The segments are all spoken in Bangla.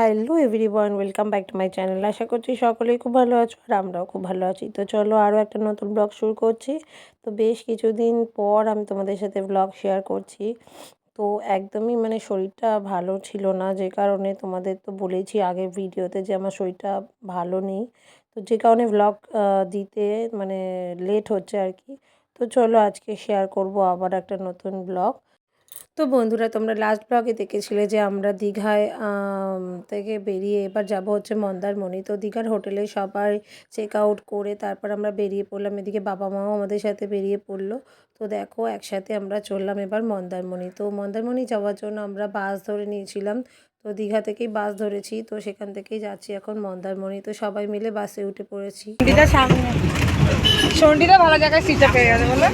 Hello everyone, welcome back to my channel. আশা করছি সকলেই খুব ভালো আছো আর আমরাও খুব ভালো আছি। তো চলো আরও একটা নতুন ব্লগ শুরু করছি। তো বেশ কিছুদিন পর আমি তোমাদের সাথে ব্লগ শেয়ার করছি। তো একদমই শরীরটা ভালো ছিল না, যে কারণে তোমাদের তো বলেছি আগের ভিডিওতে যে আমার শরীরটা ভালো নেই। তো যে কারণে ব্লগ দিতে লেট হচ্ছে আর কি। তো চলো আজকে শেয়ার করব আবার একটা নতুন ব্লগ। তো বন্ধুরা, তোমরা লাস্ট ব্লগে দেখেছিলে যে আমরা দীঘায় থেকে বেরিয়ে এবার যাব হচ্ছে মন্দারমণি। তো দীঘার হোটেলে সবাই চেক আউট করে তারপর আমরা বেরিয়ে পড়লাম। এদিকে বাবা মাও আমাদের সাথে বেরিয়ে পড়লো। তো দেখো একসাথে আমরা চললাম এবার মন্দারমণি। তো মন্দারমণি যাওয়ার জন্য আমরা বাস ধরে নিয়েছিলাম। তো দীঘা থেকেই বাস ধরেছি, তো সেখান থেকেই যাচ্ছি এখন মন্দারমণি। তো সবাই মিলে বাসে উঠে পড়েছি। সামনে সন্ডিটা ভালো জায়গায় সিটটা পেয়ে গেছে বলে।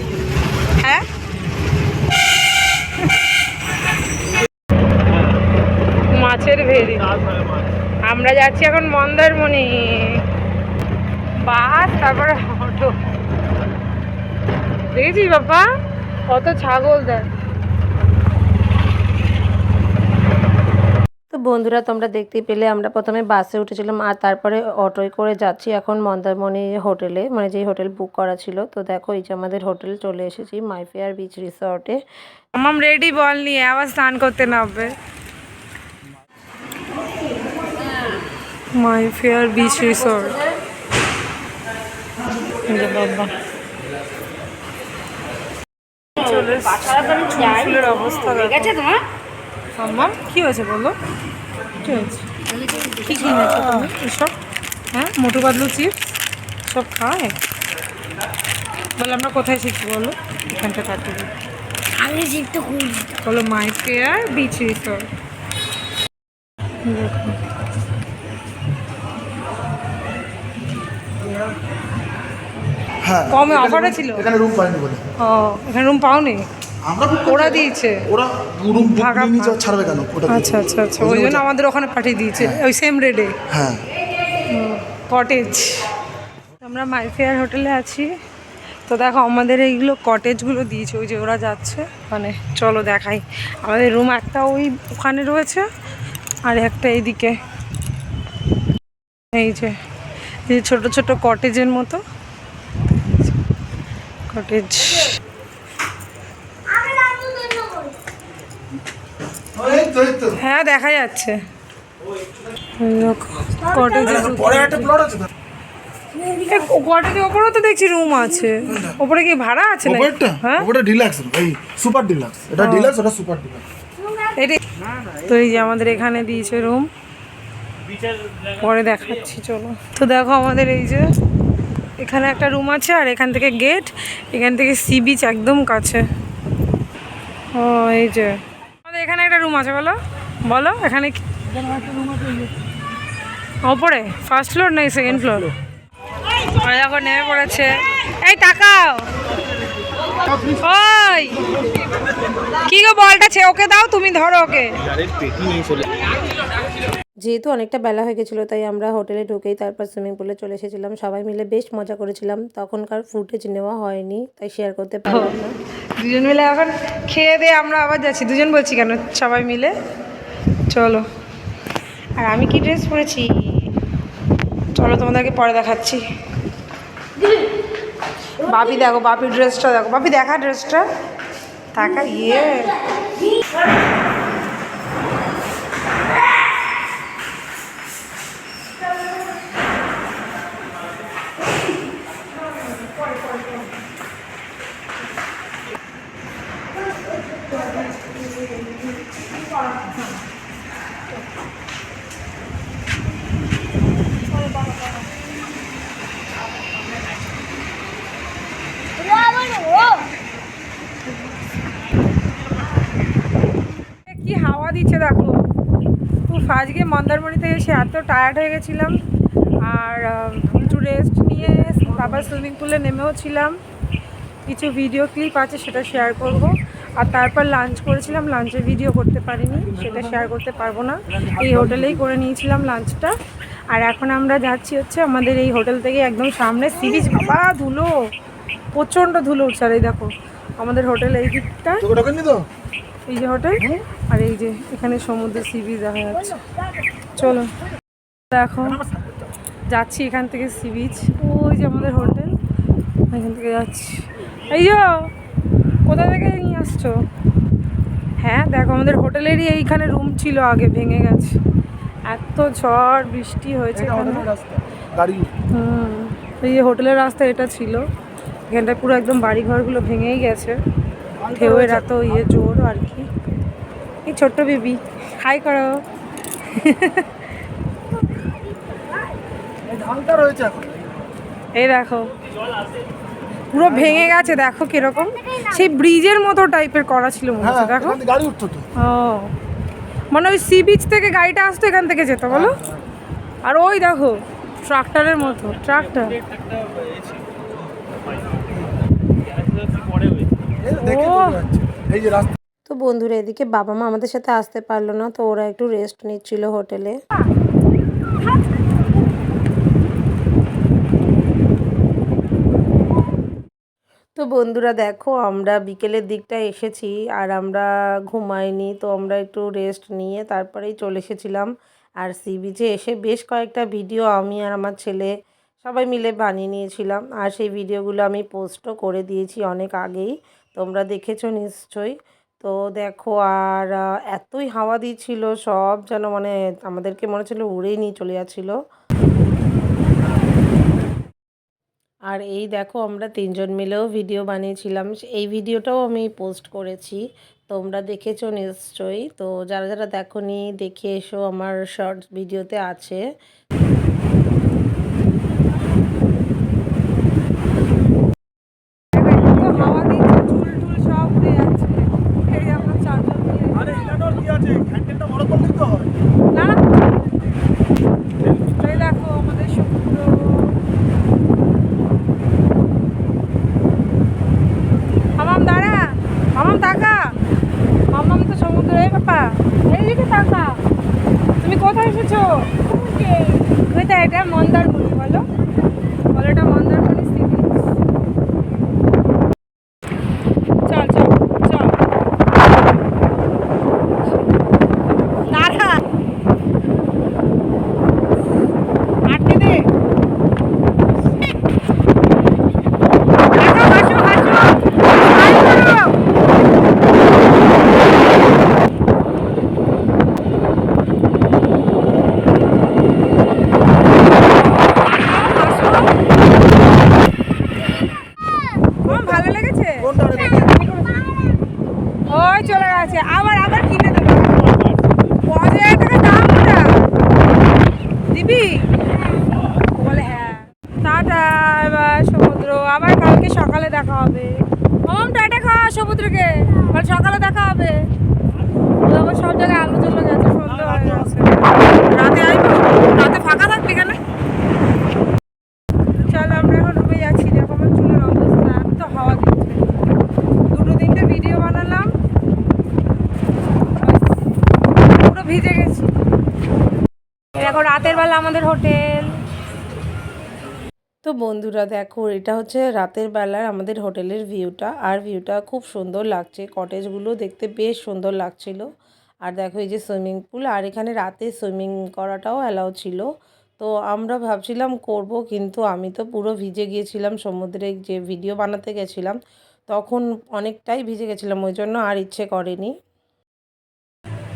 হ্যাঁ, মাছের ভেরি। আমরা যাচ্ছি এখন মন্দারমণি। বাস, তারপরে অটো। দেখেছিস বাবা কত ছাগল দেয়। তো বন্ধুরা, তোমরা দেখতেই পেলে আমরা প্রথমে বাসে উঠেছিলাম আর তারপরে অটোয় করে যাচ্ছি এখন মন্দারমণি হোটেলে, যেই হোটেল বুক করা ছিল। তো দেখো এই যে আমাদের হোটেল চলে এসেছি, মাই ফেয়ার বিচ রিসর্টে। আমার রেডি বল নিয়ে আবার স্নান করতে নামবে। মাই ফেয়ার বিচ রিসর্ট। বাবা ফুলের অবস্থা আমার কি হয়েছে বলো? কি হয়েছে? কি কিনেছো তুমি এসব? হ্যাঁ, মোটু পাতলু চিপস সব খায় বলে। আমরা কোথায় শিখছি বলো? এখানটা কাটতে বলো মাই ফেয়ার বিচ রিসর্ট। হ্যাঁ, কমে অফারে ছিল। এখানে রুম পাইনি বলে। ও, এখানে রুম পাওনি? আমরা ওরা দিয়েছে। ওরা রুম ভাড়া নিয়ে ছাড়বে কেন? আচ্ছা আচ্ছা আচ্ছা, ওই জন্য আমাদের ওখানে পাঠিয়ে দিয়েছে ওই সেম রেটে। হ্যাঁ, কটেজ। আমরা মাই ফেয়ার হোটেলে আছি। তো দেখো আমাদের এইগুলো কটেজগুলো দিয়েছে, ওই যে ওরা যাচ্ছে চলো দেখাই। আমাদের রুম একটা ওই ওখানে রয়েছে আর একটা এইদিকে। এই যে ছোট ছোট কটেজের মতো কটেজ। হ্যাঁ, দেখা যাচ্ছে কটেজের ওপরেও তো দেখছি রুম আছে। ওপরে কি ভাড়া আছে না? হ্যাঁ, ওটা ডিলাক্স, এই সুপার ডিলাক্স। এটা ডিলাক্স, ওটা সুপার ডিলাক্স। এটাই তো। এই যে আমাদের এখানে দিয়েছে রুম, পরে দেখাচ্ছি চলো। তো দেখো আমাদের এই যে এখানে একটা রুম আছে আর এখান থেকে গেট, এখান থেকে সি বিচ একদম কাছে। ও, এই যে আমাদের এখানে একটা রুম আছে। বলো বলো এখানে ওপরে ফার্স্ট ফ্লোর নাকি সেকেন্ড ফ্লোর? দেখো নেমে পড়েছে। এই তাকাও, ওই কি গো, বলটা ওকে দাও, তুমি ধরো ওকে। যেহেতু অনেকটা বেলা হয়ে গেছিলো তাই আমরা হোটেলে ঢুকেই তারপর সুইমিং পুলে চলে এসেছিলাম। সবাই মিলে বেশ মজা করেছিলাম। তখনকার ফুটেজ নেওয়া হয়নি তাই শেয়ার করতে পারলাম না। দুজন মিলে এখন খেয়ে দিয়ে আমরা আবার যাচ্ছি। দুজন বলছি কেন, সবাই মিলে চলো। আর আমি কি ড্রেস পরেছি চলো তোমাদেরকে পরে দেখাচ্ছি। বাপি দেখো, বাপির ড্রেসটা দেখো। বাপি দেখা ড্রেসটা, তাকা। ইয়ে কি হাওয়া দিচ্ছে দেখো। আজকে মন্দারমণিতে এসে এত টায়ার্ড হয়ে গেছিলাম আর একটু রেস্ট নিয়ে তারপর সুইমিং পুলে নেমেও ছিলাম। কিছু ভিডিও ক্লিপ আছে সেটা শেয়ার করব। আর তারপর লাঞ্চ করেছিলাম, লাঞ্চের ভিডিও করতে পারিনি, সেটা শেয়ার করতে পারবো না। এই হোটেলেই করে নিয়েছিলাম লাঞ্চটা। আর এখন আমরা যাচ্ছি হচ্ছে আমাদের এই হোটেল থেকে একদম সামনে সি বিচ। বাবা ধুলো, প্রচণ্ড ধুলো উঠছে। আর এই দেখো আমাদের হোটেল এই দিকটা, এই যে হোটেল, আর এই যে এখানে সমুদ্র সি বিচ দেখা যাচ্ছে। চলো দেখো যাচ্ছি এখান থেকে সি বিচ, ওই যে আমাদের হোটেল, এখান থেকে যাচ্ছি। এই যে কোথা থেকে নিয়ে আসছো? হ্যাঁ দেখো আমাদের হোটেলেরই এইখানে রুম ছিল, আগে ভেঙে গেছে, এত ঝড় বৃষ্টি হয়েছে এখানে। এই যে হোটেলের রাস্তা এটা ছিল, এখানটা পুরো একদম বাড়ি ঘরগুলো ভেঙেই গেছে, ঢেউয়ের এত জোর আর কি। এই ছোট্ট বেবি হাই করো। এই দেখো পুরো ভেঙে গেছে, দেখো কিরকম, সেই ব্রিজের মতো টাইপের করা ছিল মনে হচ্ছে। দেখো গাড়ি উঠতো তো। ও মানে ওই সি বিচ থেকে গাড়িটা আসতো, এখান থেকে যেত বলো। আর ওই দেখো ট্রাক্টরের মতো, ট্রাক্টর। এই যে রাস্তা। তো বন্ধুরা এদিকে বাবা মা আমাদের সাথে আসতে পারলো না, তো ওরা একটু রেস্ট নিচ্ছিল হোটেলে। তো বন্ধুরা দেখো আমরা বিকেলের দিকটা এসেছি আর আমরা ঘুমাইনি, তো আমরা একটু রেস্ট নিয়ে তারপরেই চলে এসেছিলাম। আর সি বিচে এসে বেশ কয়েকটা ভিডিও আমি আর আমার ছেলে সবাই মিলে বানিয়ে নিয়েছিলাম, আর সেই ভিডিওগুলো আমি পোস্টও করে দিয়েছি অনেক আগেই, তোমরা দেখেছো নিশ্চয়ই। তো দেখো আর এতই হাওয়া দিচ্ছিল, সব যেন মানে আমাদেরকে মনে ছিল উড়েই নিয়ে চলে যাচ্ছিলো। আর এই দেখো আমরা তিনজন মিলেও ভিডিও বানিয়েছিলাম, এই ভিডিওটাও আমি পোস্ট করেছি, তোমরা দেখেছো নিশ্চয়ই। তো যারা যারা দেখোনি দেখে এসো, আমার শর্টস ভিডিওতে আছে। হাওয়া দিচ্ছে, চুল টুল সব উড়ে যাচ্ছে। এই আমরা চারজন মিলে, আরে এটা কি আছে, হ্যান্ডেলটা বড় করলেই তো হয়। না এই দেখো আমাদের সমুদ্র। মামাম দাঁড়া, মামাম তাকা, মামাম তো সমুদ্র। এই বাবা এইদিকে তাকা। তুমি কোথায় এসেছো? কোথায়? এটা মন্দারমণি। বলো বলো এটা মন্দারমণি সি বিচ। চল চল চল দাঁড়া, আটকে দে। হাসো হাসো হাসো। ভালো লেগেছে? ওই চলে গেছে, আবার আবার কিনে দেবে। 5000 টাকা দাম ওটা, দিবি? বলে হ্যাঁ। টাটা, এবার সমুদ্র, আবার কালকে সকালে দেখা হবে। ওম টাটা খাওয়া সমুদ্রকে, কাল সকালে দেখা হবে। আবার সব জায়গায় আলো চলে গেছে, সন্ধ্যা হয়ে গেছে। রাতে আসবো, রাতে ফাঁকা থাকবে কেন? চলো আমরা এখন রুমে যাচ্ছি। দেখো আমার চুলের অবস্থা, এত হাওয়া দিচ্ছে। 2-3টে ভিডিও বানালাম, পুরো ভিজে গেছি। এখন রাতের বেলা আমাদের হোটেল। তো বন্ধুরা দেখো এটা হচ্ছে রাতের বেলার আমাদের হোটেলের ভিউটা, আর ভিউটা খুব সুন্দর লাগছে, কটেজগুলো দেখতে বেশ সুন্দর লাগছিল। আর দেখো এই যে সুইমিং পুল, আর এখানে রাতে সুইমিং করাটাও অ্যালাউ ছিল। তো আমরা ভাবছিলাম করব, কিন্তু আমি তো পুরো ভিজে গিয়েছিলাম, সমুদ্রে যে ভিডিও বানাতে গেছিলাম তখন অনেকটাই ভিজে গেছিলাম, ওই জন্য আর ইচ্ছে করেনি।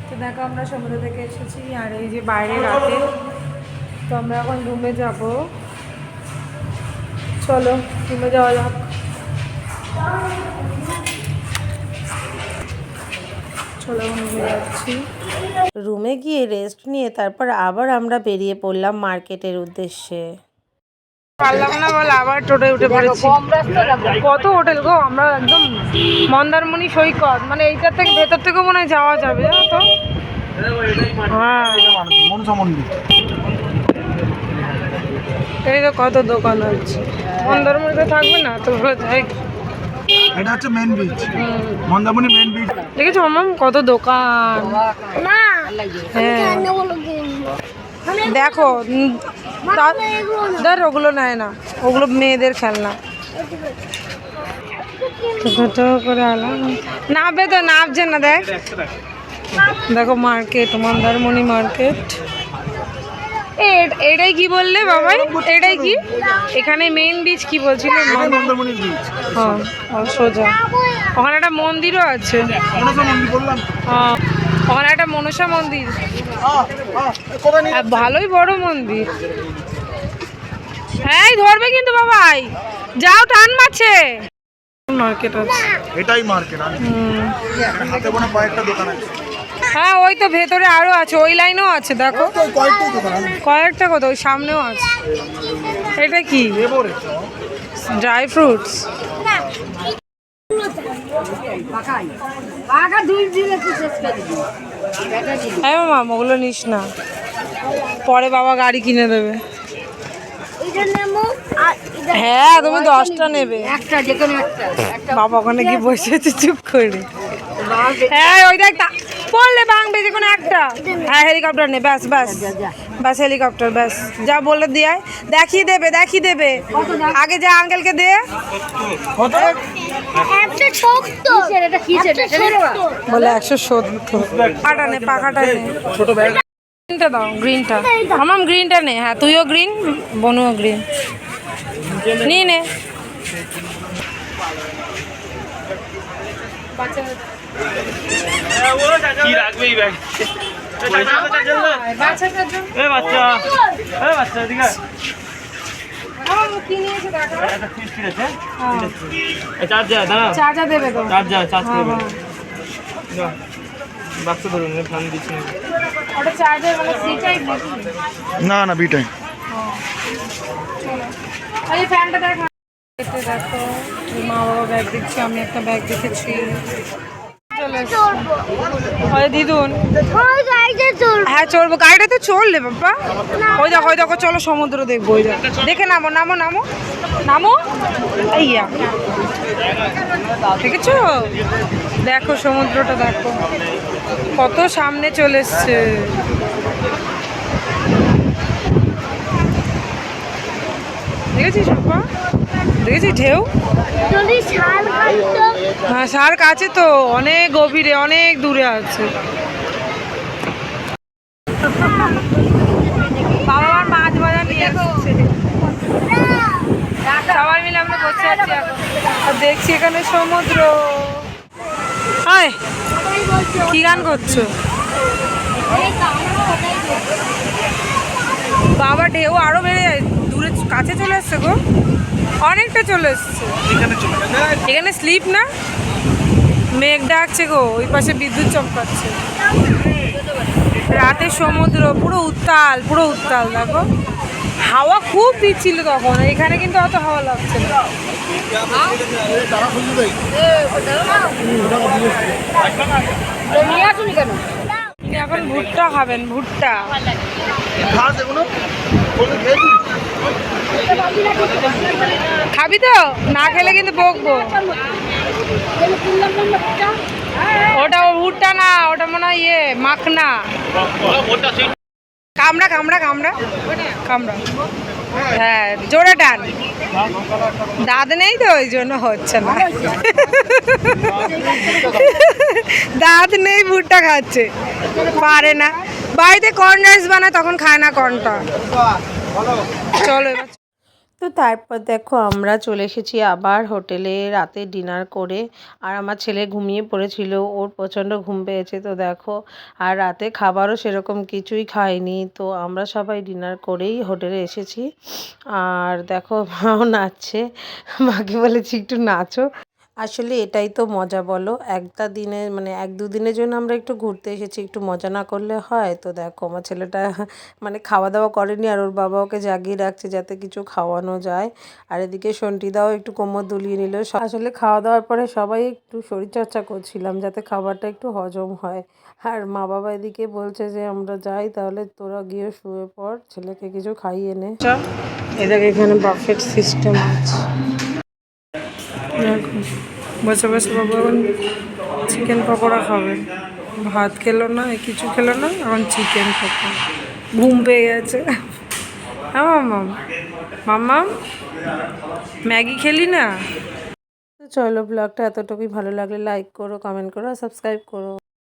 তো দেখো আমরা সমুদ্র থেকে এসেছি, আর এই যে বাইরে রাতে। তো আমরা এখন রুমে যাব, চলো রুমে যাওয়া যাক। চলো রুমে যাচ্ছি। রুমে গিয়ে রেস্ট নিয়ে তারপর আবার আমরা বেরিয়ে পড়লাম মার্কেটের উদ্দেশ্যে। পারলাম না বল, আবার টোটোয় উঠে পড়েছি। কত হোটেল গো, আমরা একদম মন্দারমণি সৈকত, মানে এইটার থেকে ভেতর থেকেও মনে হয় যাওয়া যাবে, জানো তো। হ্যাঁ এই তো কত দোকান হচ্ছে, মন্দারমণিতে থাকবে না তো ভালো জায়গা। এটা হচ্ছে main beach, Mandarmani main beach. দেখেছো মামাম কত দোকান। হ্যাঁ দেখো, ধর ওগুলো নেয় না, ওগুলো মেয়েদের খেলনা। ছোট করে আলাম, নামবে তো নামছে না। দেখ দেখো মার্কেট, মন্দারমণি মার্কেট। এটাই কি বললে বাবাই? এটাই কি? এখানে মেইন বীজ কি বলছিল? এটাই মন্দারমণির বীজ। সোজা ওখানে একটা মন্দিরও আছে। মনসা মন্দির বললাম তো। ওখানে একটা মনসা মন্দির, কোথায় নিয়ে আর ভালোই বড় মন্দির। হ্যাঁ ধরবে কিন্তু বাবাই, যাও টান মারছে। মার্কেট আছে, এটাই মার্কেট। হাতে গোনা কয়েকটা দোকান আছে। হ্যাঁ ওই তো ভেতরে আরো আছে, ওই লাইনেও আছে দেখো ওই কয়েকটাই দোকান আছে। কয়েকটা, কত ওই সামনেও আছে। এটা কি? এবারে ড্রাই ফ্রুটস। হ্যাঁ মামা ওগুলো নিস না, পরে বাবা গাড়ি কিনে দেবে। হ্যাঁ তুমি 10টা নেবে। বাবা ওখানে গিয়ে বসেছে চুপ করে। হ্যাঁ ওই দেখ বললে ভাঙবে যে কোনো একটা। হ্যাঁ হেলিকপ্টার নে, ব্যাস ব্যাস ব্যাস হেলিকপ্টার ব্যাস, যা বলে দিয়ে দেখিয়ে দেবে দেখিয়ে দেবে। আগে যা আঙ্কেলকে দে। বলে 170। পাখাটা নে, পাখাটা নে। ছোট ব্যাগ। গ্রিনটা দাও, গ্রিনটা আমার গ্রিনটা নে। হ্যাঁ তুইও গ্রিন, বনুও গ্রিন, নিয়ে নে। কি রাখবে এই ব্যাগ? এ বাচ্চা, এ বাচ্চা এদিকে আয়। একটা ফিস কি আছে? চার্জার দাঁড়া, চার্জার দেবে তো? চার্জার চার্জ করবে। বাক্স ধরুন, ফ্যান দিচ্ছি না। ওটা চার্জার মানে সি টাইপ নাকি? না না বিটাই। এই ফ্যানটা দেখো। এতে দেখো মা বাবা ব্যাগ দেখছি, আমি একটা ব্যাগ দেখেছি। চলে এসছি দিদুন। হ্যাঁ চলবো, গাড়িটাতে চললে বাবা। ওই দেখো চলো সমুদ্র দেখবো। ওই দেখে নামো নামো নামো নামো। এইয়া দেখেছো? দেখো সমুদ্রটা দেখো কত সামনে চলে এসছে। দেখেছিস বাবা? দেখেছিস ঢেউ? হ্যাঁ সার কাছে তো, অনেক গভীরে অনেক দূরে আছে। বাবা আমার মাছ বাজার নিয়ে এসেছে, সবাই মিলে আমরা বসে আছি এখন আর দেখছি এখানে সমুদ্র। হায় কি গান করছো বাবা? ঢেউ আরো বেড়ে যায়, দূরে কাছে চলে এসছে গো, অনেকটা চলে এসছে। এখানে স্লিপ না, মেঘ ডাকছে গো, ওই পাশে বিদ্যুৎ চমকাচ্ছে। রাতে সমুদ্র পুরো উত্তাল, পুরো উত্তাল। দেখো হাওয়া খুব দিচ্ছিল তখন, এখানে কিন্তু অত হাওয়া লাগছে না। এখন ভুট্টা খাবেন, ভুট্টা খাবি তো? না খেলে কিন্তু বকবো। ওটা ভুট্টা না, ওটা মনে হয় ইয়ে মাখনা। কামড়া কামড়া কামড়া কামড়া। হ্যাঁ জোরে টান, দাঁত নেই তো ওই জন্য হচ্ছে না। দাঁত নেই ভুট্টা খাচ্ছে, পারে না। বাড়িতে কর্ন রাইস বানায় তখন খায় না কর্নটা। চলো এবার। তো তারপর দেখো আমরা চলে এসেছি আবার হোটেলে রাতে ডিনার করে। আর আমার ছেলে ঘুমিয়ে পড়েছিল, ওর প্রচণ্ড ঘুম পেয়েছে। তো দেখো আর রাতে খাবারও সেরকম কিছুই খাইনি। তো আমরা সবাই ডিনার করেই হোটেলে এসেছি। আর দেখো মাও নাচছে, মাকে বলেছি একটু নাচো। আসলে এটাই তো মজা বলো, একটা দিনে মানে 1-2 দিনের জন্য আমরা একটু ঘুরতে এসেছি, একটু মজা না করলে হয়? তো দেখো আমার ছেলেটা মানে খাওয়া দাওয়া করেনি, আর ওর বাবা ওকে জাগিয়ে রাখছে যাতে কিছু খাওয়ানো যায়। আর এদিকে সন্টিদাও একটু কোমর দুলিয়ে নিল। আসলে খাওয়া দাওয়ার পরে সবাই একটু শরীরচর্চা করছিলাম যাতে খাবারটা একটু হজম হয়। আর মা বাবা এদিকে বলছে যে আমরা যাই, তাহলে তোরা গিয়ে শুয়ে পড়, ছেলেকে কিছু খাইয়ে নে। এদের এখানে বাফেট সিস্টেম আছে। দেখো বসে বসে বাবা এখন চিকেন পকোড়া খাবে। ভাত খেলো না, কিছু খেলো না, এখন চিকেন পকোড়া। ঘুম পেয়ে গেছে। হ্যাঁ মাম্মাম, মাম্মাম ম্যাগি খেলি না? তো চলো ব্লগটা এতটুকুই, ভালো লাগলে লাইক করো, কমেন্ট করো আর সাবস্ক্রাইব করো।